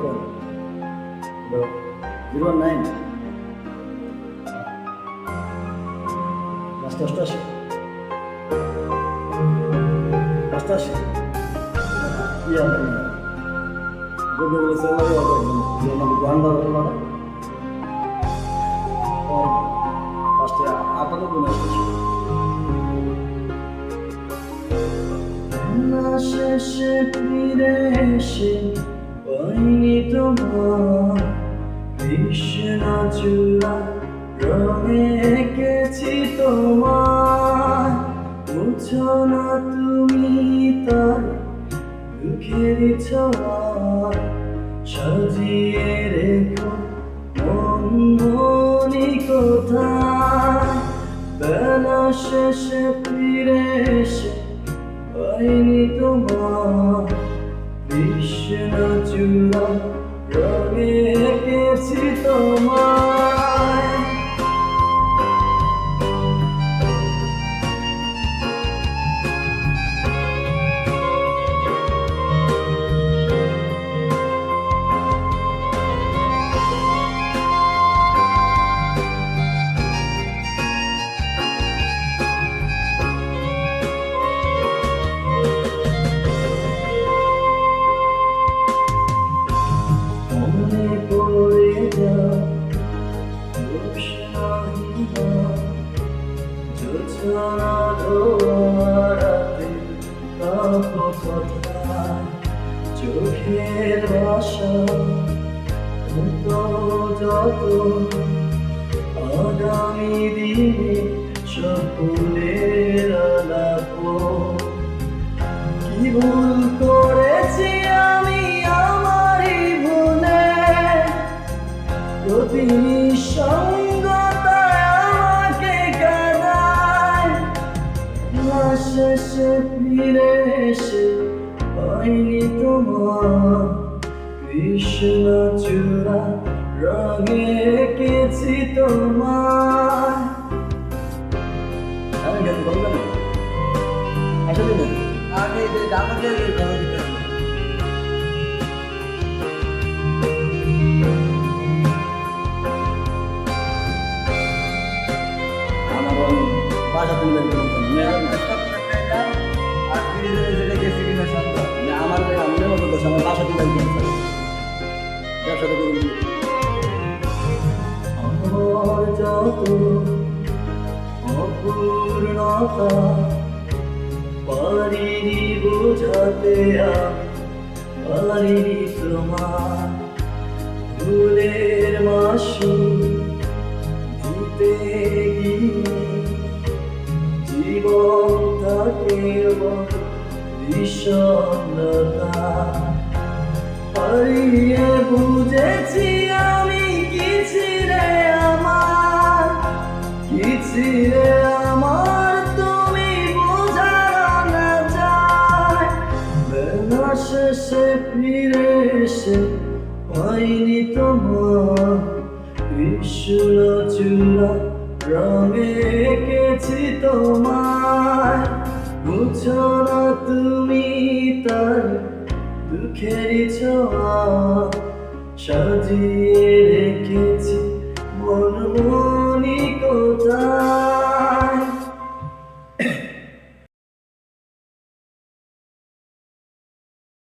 কোন 019 88 88 iya benar gue boleh saya lagi apa ini dia nabi gambar atau mana oh pasti apa tuh punya শেষে ফিরে এসে পাইনি তোমার কৃষ্ণ চূড়া রঙে এঁকেছি তোমার বুঝো না তুমি তার দুঃখের ছোঁয়া সাজিয়ে রেখো মনি কোথায় বেলা শেষে ফিরে এসে পাইনি তোমার কৃষ্ণ চূড়া রঙে এঁকেছি তোমায় চোখের ভাষা যত আগামী দিনে সকলের আলাপ কি ভুল করেছি আমি আমারই ভুলে প্রতি নিঃসঙ্গতায় আমাকে কাঁদায় শেষে ফিরে এসে পাইনি তোমার কৃষ্ণ চূড়া রঙে এঁকেছি তোমার আগে আমাকে আমার বাসা তুলবেন আমার আমাদের মতো দোষ আমার বাসা তুলবেন ব্যবসাটা করুন আমার যত অপূর্ণতা পারিনি বোঝাতে পারিনি তোমার ফুলের মাসি দিতে গিয়ে জীবন থাকে বিষণ্ণতা হারিয়ে বুঝেছি আমি কি ছিলে আমার তুমি বোঝানো না যায় বেলা শেষে ফিরে এসে পাইনি তোমার কৃষ্ণ চূড়া রঙে এঁকেছি তোমায় বুঝো না তুমি তার দুঃখের ছোঁয়া সাজিয়ে রেখে